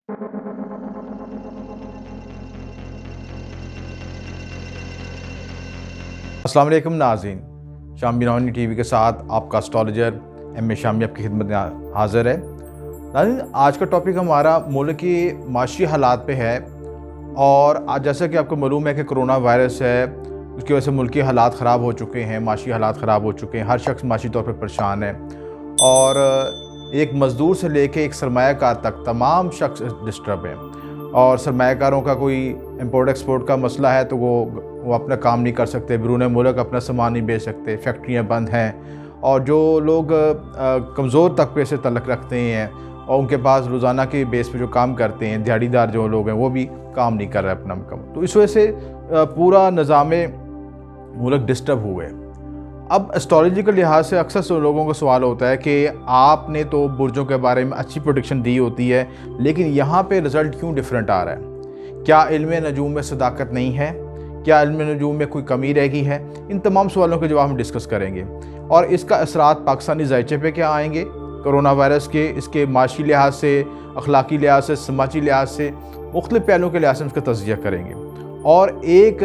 अस्सलाम वालेकुम नाज़रीन, शामी नौनी टीवी के साथ आपका एस्ट्रोलॉजर एम ए शामी आपकी खिदमत में हाज़िर है। नाज़रीन, आज का टॉपिक हमारा मुल्क की माशी हालात पे है। और आज जैसा कि आपको मालूम है कि कोरोना वायरस है, उसकी वजह से मुल्की हालात ख़राब हो चुके हैं, माशी हालात ख़राब हो चुके हैं, हर शख्स माशी तौर पर परेशान है। और एक मज़दूर से लेके एक सरमायाकार तक तमाम शख्स डिस्टर्ब हैं। और सरमायाकारों का कोई इंपोर्ट एक्सपोर्ट का मसला है तो वो अपना काम नहीं कर सकते, बैरून मुल्क अपना सामान नहीं बेच सकते, फैक्ट्रियाँ बंद हैं। और जो लोग कमज़ोर तबके से तल्लुक़ रखते हैं और उनके पास रोज़ाना के बेस पे जो काम करते हैं, दिहाड़ीदार जो लोग हैं, वो भी काम नहीं कर रहे अपना मुकम्मल। तो इस वजह से पूरा निज़ाम मुल्क डिस्टर्ब हुए। अब एस्ट्रोलॉजी के लिहाज से अक्सर लोगों को सवाल होता है कि आपने तो बुर्जों के बारे में अच्छी प्रेडिक्शन दी होती है, लेकिन यहाँ पे रिज़ल्ट क्यों डिफरेंट आ रहा है? क्या इल्म नजूम में सदाकत नहीं है? क्या इल्म नजूम में कोई कमी रह गई है? इन तमाम सवालों के जवाब हम डिस्कस करेंगे। और इसका असरात पाकिस्तानी ज़ायचे पे क्या आएंगे कोरोना वायरस के, इसके माशी लिहाज से, अखलाकी लिहाज से, समाजी लिहाज से, मुख्तलिफ़ पहलुओं के लिहाज से इसका तज़किया करेंगे। और एक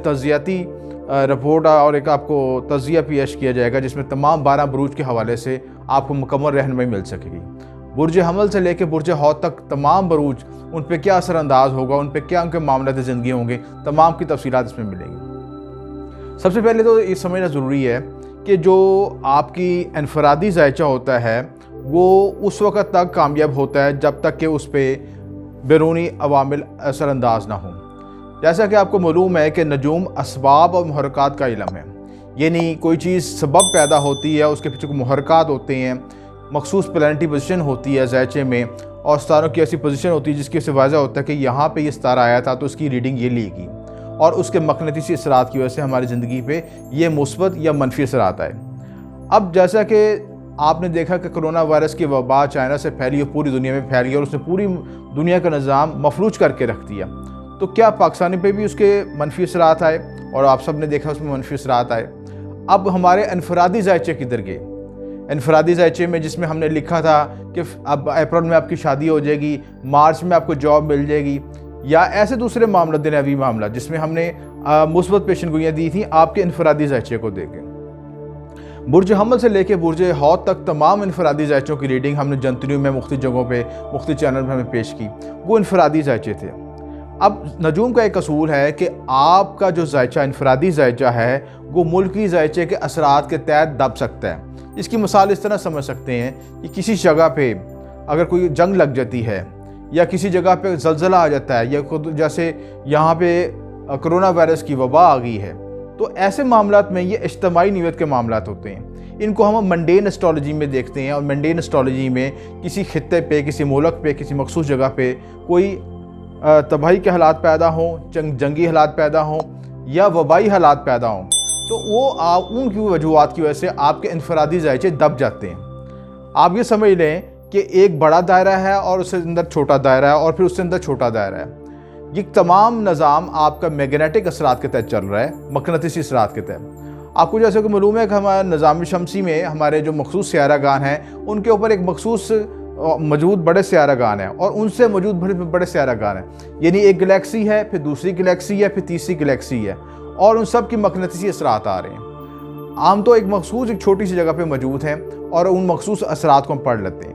तज़कियाती रिपोर्ट और एक आपको तज़किया पेश किया जाएगा जिसमें तमाम 12 बुरूज के हवाले से आपको मुकम्मल रहनुमाई मिल सकेगी। बुर्ज हमल से लेकर बुर्ज हौद तक तमाम बुरूज, उन पर क्या असरअंदाज होगा, उन पर क्या उनके मामलात ज़िंदगी होंगे, तमाम की तफसीलात इसमें मिलेंगी। सबसे पहले तो ये समझना ज़रूरी है कि जो आपकी इनफरादी ज़ायचा होता है वो उस वक़्त तक कामयाब होता है जब तक कि उस पर बैरूनी अवामिल असरअंदाज ना हों। जैसा कि आपको मालूम है कि नजूम असबाब और मुहर्रकात का इल्म है, यानी कोई चीज़ सबब पैदा होती है, उसके पीछे मुहर्रकात होते हैं, मखसूस प्लानिटरी पोजीशन होती है ज़ायचे में, और सितारों की ऐसी पोजीशन होती है जिसकी से वाज़ह होता है कि यहाँ पे ये सितारा आया था तो उसकी रीडिंग ये लेगी, और उसके मक़नातीसी असरात की वजह से हमारी ज़िंदगी पे ये मुस्बत या मनफी असरात आए। अब जैसा कि आपने देखा कि कोरोना वायरस की वबा चाइना से फैली और पूरी दुनिया में फैली और उसने पूरी दुनिया का निज़ाम मफलूज करके रख दिया, तो क्या पाकिस्तानी पे भी उसके मनफी असरात आए? और आप सब ने देखा उसमें मनफी असरात आए। अब हमारे इनफरादी ज़ायचे किधर गए? इनफरादी ज़ायचे में जिसमें हमने लिखा था कि अब अप्रैल में आपकी शादी हो जाएगी, मार्च में आपको जॉब मिल जाएगी, या ऐसे दूसरे मामला दुनियावी मामला जिसमें हमने मुस्बत पेशन गोइयाँ दी थी आपके इनफरादी ज़ायचे को देखें। बुर्ज हमल से लेकर बुर्ज हौद तक तमाम इनफरादी ज़ायचों की रीडिंग हमने जनतरियों में मुख्तलिफ जगहों पे मुख्तलिफ चैनल पर हमें पेश की, वो इनफरादी ज़ायचे थे। अब नजूम का एक असूल है कि आपका जो ज़ायचा इनफरादी ज़ायचा है वो मुल्की ज़ायचे के असरात के तहत दब सकता है। इसकी मिसाल इस तरह समझ सकते हैं कि किसी जगह पे अगर कोई जंग लग जाती है या किसी जगह पे ज़लज़ला आ जाता है, या जैसे यहाँ पे कोरोना वायरस की वबा आ गई है, तो ऐसे मामलात में ये इज्तिमाई नीयत के मामलात होते हैं। इनको हम मंडेन एस्ट्रोलॉजी में देखते हैं, और मंडेन एस्ट्रोलॉजी में किसी खित्ते पे, किसी मुल्क पे, किसी मखसूस जगह पे कोई तबाही के हालात पैदा हों, जंगी हालात पैदा हों या वबाई हालात पैदा हों, तो वो उनकी वजूहात की वजह से आपके इनफरादी ज़ायचे दब जाते हैं। आप ये समझ लें कि एक बड़ा दायरा है और उसके अंदर छोटा दायरा है और फिर उसके अंदर छोटा दायरा है। ये तमाम निज़ाम आपका मैग्नेटिक असरात के तहत चल रहा है, मक़नातीसी असरात के तहत। आपको जैसे कि मालूम है कि हमारे निज़ाम शमसी में हमारे जो मखसूस सियारागान हैं उनके ऊपर एक मखसूस मौजूद बड़े सियारागान हैं और उनसे मौजूद बड़े सियारागान हैं, यानी एक गैलेक्सी है, फिर दूसरी गैलेक्सी है, फिर तीसरी गैलेक्सी है, और उन सब की मक़नातीसी असरात आ रहे हैं। आम तो एक मखसूस एक छोटी सी जगह पे मौजूद हैं और उन मखसूस असरात को हम पढ़ लेते हैं,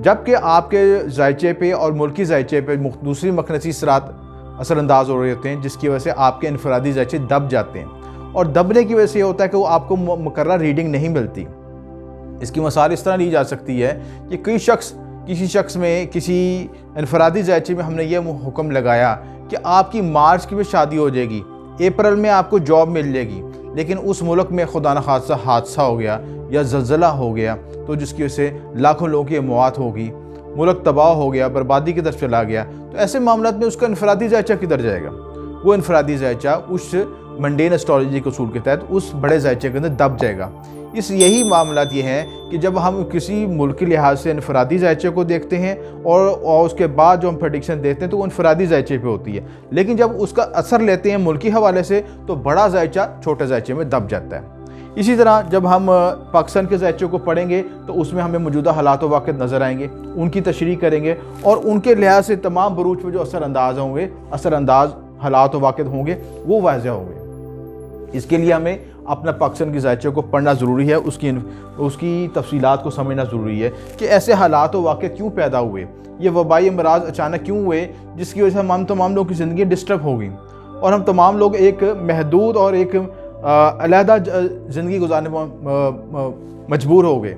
जबकि आपके ज़ायचे पे और मुल्की ज़ायचे पे दूसरी मक़नातीसी असरात असरअंदाज हो रहे होते हैं, जिसकी वजह से आपके इनफरादी ज़ायचे दब जाते हैं। और दबने की वजह से ये होता है कि वो आपको मुकर्रर रीडिंग नहीं मिलती। इसकी मिसाल इस तरह ली जा सकती है कि किसी शख्स में किसी इनफरादी ज़ायचे में हमने ये हुक्म लगाया कि आपकी मार्च में शादी हो जाएगी, अप्रैल में आपको जॉब मिल जाएगी, लेकिन उस मुल्क में खुदा न खास्ता हादसा हो गया या ज़लज़ला हो गया तो जिसकी वजह से लाखों लोगों की मौत होगी, मुल्क तबाह हो गया, बर्बादी की तरफ चला गया, तो ऐसे मामलों में उसका इनफरादी ज़ायचा किधर जाएगा? वो इनफरादी ज़ायचा उस मंडेन एस्ट्रोलॉजी के उसूल के तहत उस बड़े ज़ायचे के अंदर दब जाएगा। यही मामलात ये हैं कि जब हम किसी मुल्क के लिहाज से इनफरादी ज़ायचे को देखते हैं और उसके बाद जो हम प्रेडिक्शन देते हैं तो वो इनफरादी ज़ायचे पे होती है, लेकिन जब उसका असर लेते हैं मुल्की हवाले से तो बड़ा ज़ायचा छोटे ज़ायचे में दब जाता है। اسی طرح جب ہم پاکستان کے زائچے کو پڑھیں گے تو اس میں ہمیں موجودہ حالات و واقعات نظر آئیں گے، ان کی تشریح کریں گے اور ان کے لحاظ سے تمام بروج پہ جو اثر انداز حالات و واقعات ہوں گے وہ واضح ہوں گے۔ اس کے لیے ہمیں اپنا پاکستان کے زائچے کو پڑھنا ضروری ہے، اس کی تفصیلات کو سمجھنا ضروری ہے کہ ایسے حالات و واقعات کیوں پیدا ہوئے، یہ وبائی امراض اچانک کیوں ہوئے جس کی وجہ سے ہم تمام لوگوں کی زندگی ڈسٹرب ہو گئی اور ہم تمام لوگ ایک محدود اور ایک علیحدہ زندگی گزارنے مجبور ہو گئے۔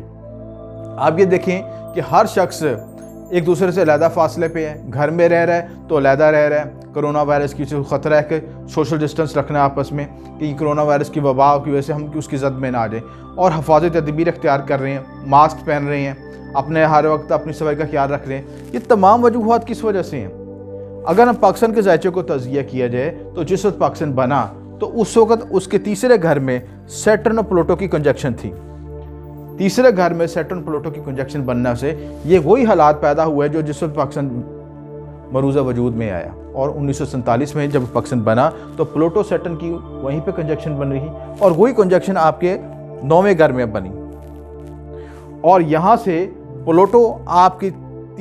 آپ یہ دیکھیں کہ ہر شخص ایک دوسرے سے علیحدہ فاصلے پہ ہے، گھر میں رہ رہا ہے تو علیحدہ رہ رہا ہے۔ کرونا وائرس کی خطرہ ہے کہ سوشل ڈسٹنس رکھنا ہے آپس میں، کہ کرونا وائرس کی وبا کی وجہ سے ہم اس کی زد میں نہ آ جائیں، اور حفاظتی تدابیر اختیار کر رہے ہیں، ماسک پہن رہے ہیں، اپنے ہر وقت اپنی صفائی کا خیال رکھ رہے ہیں۔ یہ تمام وجوہات کس وجہ سے ہیں؟ اگر ہم پاکستان کے زائچے کو تجزیہ کیا جائے تو جس وقت پاکستان بنا تو اس وقت اس کے تیسرے گھر میں سیٹرن اور پلوٹو کی کنجکشن تھی۔ تیسرے گھر میں سیٹرن پلوٹو کی کنجکشن بننے سے یہ وہی حالات پیدا ہوئے جو جس وقت پاکستان مروزہ وجود میں آیا، اور 1947 میں جب پاکستان بنا تو پلوٹو سیٹرن کی وہیں پہ کنجکشن بن رہی اور وہی کنجکشن آپ کے 9ویں گھر میں بنی، اور یہاں سے پلوٹو آپ کی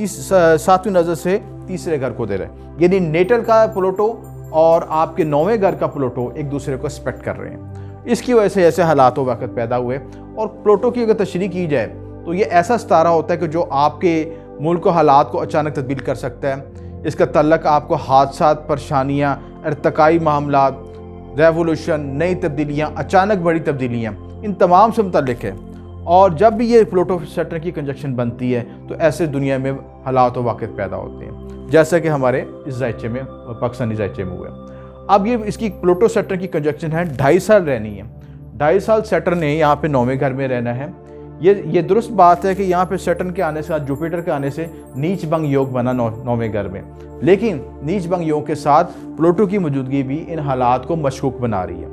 7ویں نظر سے تیسرے گھر کو دے رہے ہیں، یعنی نیٹل کا پلوٹو اور آپ کے 9ویں گھر کا پلوٹو ایک دوسرے کو اسپیکٹ کر رہے ہیں۔ اس کی وجہ سے ایسے حالات و واقعات پیدا ہوئے۔ اور پلوٹو کی اگر تشریح کی جائے تو یہ ایسا ستارہ ہوتا ہے کہ جو آپ کے ملک و حالات کو اچانک تبدیل کر سکتا ہے۔ اس کا تعلق آپ کو حادثات، پریشانیاں، ارتقائی معاملات، ریولوشن، نئی تبدیلیاں، اچانک بڑی تبدیلیاں، ان تمام سے متعلق ہے۔ اور جب بھی یہ پلوٹو سیٹرن کی کنجکشن بنتی ہے تو ایسے دنیا میں حالات و واقعات پیدا ہوتے ہیں، جیسا کہ ہمارے اس زائچے میں، پاکستانی زائچے میں ہوئے۔ اب یہ اس کی پلوٹو سیٹرن کی کنجکشن ہے، 2.5 سال رہنی ہے۔ 2.5 سال سیٹرن نے یہاں پہ 9ویں گھر میں رہنا ہے۔ یہ درست بات ہے کہ یہاں پہ سیٹرن کے آنے سے، جوپیٹر کے آنے سے نیچ بنگ یوگ بنا 9ویں گھر میں، لیکن نیچ بنگ یوگ کے ساتھ پلوٹو کی موجودگی بھی ان حالات کو مشکوک بنا رہی ہے،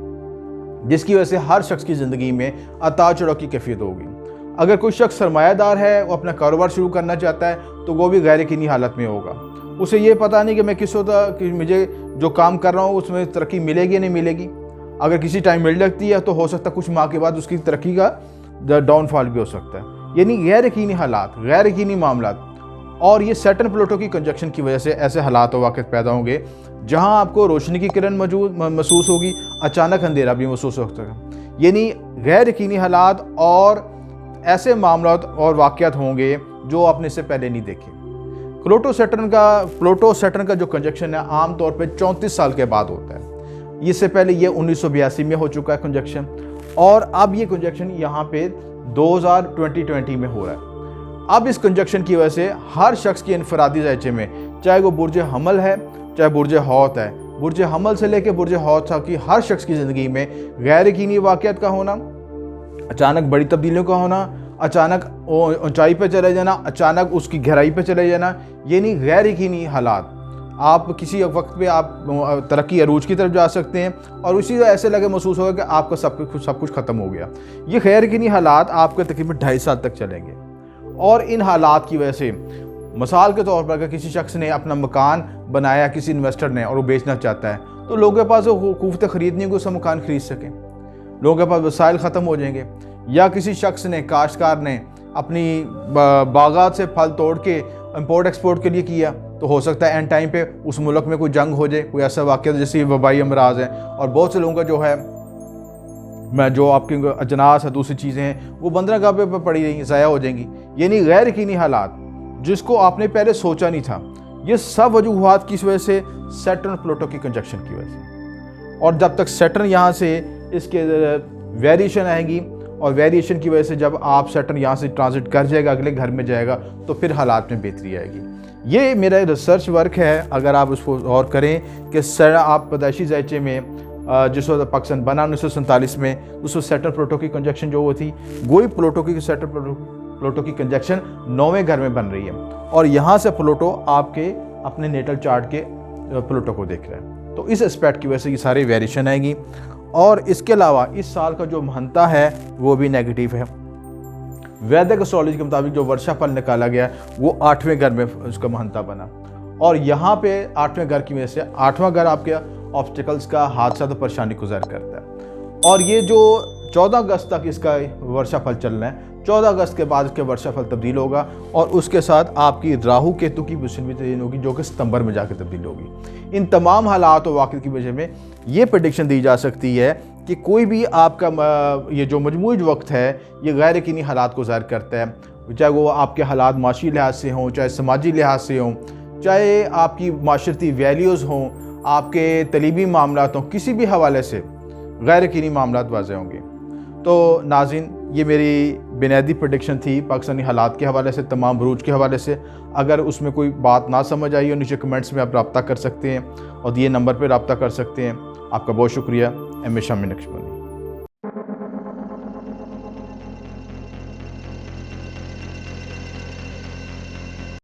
جس کی وجہ سے ہر شخص کی زندگی میں اتار چڑھاؤ کی کیفیت ہوگی۔ اگر کوئی شخص سرمایہ دار ہے، وہ اپنا کاروبار شروع کرنا چاہتا ہے تو وہ بھی غیر یقینی حالت میں ہوگا۔ اسے یہ پتہ نہیں کہ میں کہ مجھے جو کام کر رہا ہوں اس میں ترقی ملے گی یا نہیں ملے گی۔ اگر کسی ٹائم مل جاتی ہے تو ہو سکتا ہے کچھ ماہ کے بعد اس کی ترقی کا ڈاؤن فال بھی ہو سکتا ہے، یعنی غیر یقینی حالات، غیر یقینی معاملات۔ اور یہ سیٹرن پلوٹو کی کنجکشن کی وجہ سے ایسے حالات و واقعات پیدا ہوں گے جہاں آپ کو روشنی کی کرن محسوس ہوگی، اچانک اندھیرا بھی محسوس ہو سکتا ہے، یعنی غیر یقینی حالات اور ایسے معاملات اور واقعات ہوں گے جو آپ نے اس سے پہلے نہیں دیکھے۔ پلوٹو سیٹرن کا جو کنجکشن ہے عام طور پہ 34 سال کے بعد ہوتا ہے۔ اس سے پہلے یہ 1982 میں ہو چکا ہے کنجکشن، اور اب یہ کنجکشن یہاں پہ 2020 میں ہو رہا ہے۔ اب اس کنجکشن کی وجہ سے ہر شخص کی انفرادی زائچے میں، چاہے وہ برج حمل ہے چاہے برج حوت ہے، برج حمل سے لے کے برج حوت تک کی ہر شخص کی زندگی میں غیر یقینی واقعات کا ہونا، اچانک بڑی تبدیلیوں کا ہونا، اچانک اونچائی پہ چلے جانا، اچانک اس کی گہرائی پہ چلے جانا، یعنی غیر یقینی حالات۔ آپ کسی وقت پہ آپ ترقی عروج کی طرف جا سکتے ہیں اور اسی طرح ایسے لگے محسوس ہوگا کہ آپ کا سب کچھ ختم ہو گیا۔ یہ غیر یقینی حالات آپ کے تقریباً 2.5 سال تک چلیں گے، اور ان حالات کی وجہ سے مثال کے طور پر اگر کسی شخص نے اپنا مکان بنایا، کسی انویسٹر نے، اور وہ بیچنا چاہتا ہے تو لوگوں کے پاس وہ قوت خرید نہیں کہ اسے مکان خرید سکیں، لوگوں کے پاس وسائل ختم ہو جائیں گے۔ یا کسی شخص نے، کاشتکار نے اپنی باغات سے پھل توڑ کے امپورٹ ایکسپورٹ کے لیے کیا تو ہو سکتا ہے اینڈ ٹائم پہ اس ملک میں کوئی جنگ ہو جائے، کوئی ایسا واقعہ جیسے وبائی امراض ہیں، اور بہت سے لوگوں کا جو ہے جو آپ کی اجناس ہے، دوسری چیزیں ہیں، وہ بندرگاہ پہ پڑی رہیں، ضائع ہو جائیں گی، یعنی غیر یقینی حالات جس کو آپ نے پہلے سوچا نہیں تھا۔ یہ سب وجوہات کس وجہ سے؟ سیٹرن پلوٹو کی کنجکشن کی وجہ سے۔ اور جب تک سیٹرن یہاں سے اس کے ویریشن آئیں گی، اور ویریشن کی وجہ سے جب آپ سیٹرن یہاں سے ٹرانزٹ کر جائے گا، اگلے گھر میں جائے گا، تو پھر حالات میں بہتری آئے گی۔ یہ میرا ریسرچ ورک ہے، اگر آپ اس کو غور کریں کہ آپ پیدائشی زائچے میں جس وقت پاکستان بنا 1947 میں، اس وقت سیٹرن پلوٹو کی کنجکشن جو وہ تھی، وہی سیٹرن پلوٹو کی کنجکشن 9ویں گھر میں بن رہی ہے، اور یہاں سے پلوٹو آپ کے اپنے نیٹل چارٹ کے پلوٹو کو دیکھ رہا ہے۔ تو اس اسپیکٹ کی وجہ سے یہ ساری ویریشن آئیں گی۔ اور اس کے علاوہ اس سال کا جو مہنتا ہے وہ بھی نیگیٹو ہے۔ ویدک اسٹرالوجی کے مطابق جو ورشا پل نکالا گیا وہ 8ویں گھر میں اس کا مہنتا بنا، اور یہاں پہ 8ویں گھر کی وجہ سے 8واں گھر آپ کے آبسٹیکلز کا، حادثات و پریشانی کو ظاہر کرتا ہے۔ اور یہ جو 14 अगस्त तक इसका वर्षा फल चलना है। 14 अगस्त के बाद इसके वर्षा फल तब्दील होगा और उसके साथ आपकी राहु केतु की पोजीशन भी तब्दील होगी, जो कि सितंबर में जाकर तब्दील होगी। इन तमाम हालात और वाक़े की वजह में ये प्रेडिक्शन दी जा सकती है कि कोई भी आपका ये जो मजमूई वक्त है ये गैर यकीनी हालात को ज़ाहिर करता है, चाहे वो आपके हालात माशी लिहाज से हों, चाहे समाजी लिहाज से हों, चाहे आपकी माशरती वैल्यूज़ हों, आपके तलीबी मामलात हों, किसी भी हवाले से गैर यकीनी मामलात वाज़े होंगे। तो नाज़रीन, ये मेरी बुनियादी प्रेडिक्शन थी पाकिस्तानी हालात के हवाले से, तमाम बरूज के हवाले से। अगर उसमें कोई बात ना समझ आई हो, नीचे कमेंट्स में आप रब्ता कर सकते हैं और दिए नंबर पर रब्ता कर सकते हैं। आपका बहुत शुक्रिया। M A Shami Naqshbandi.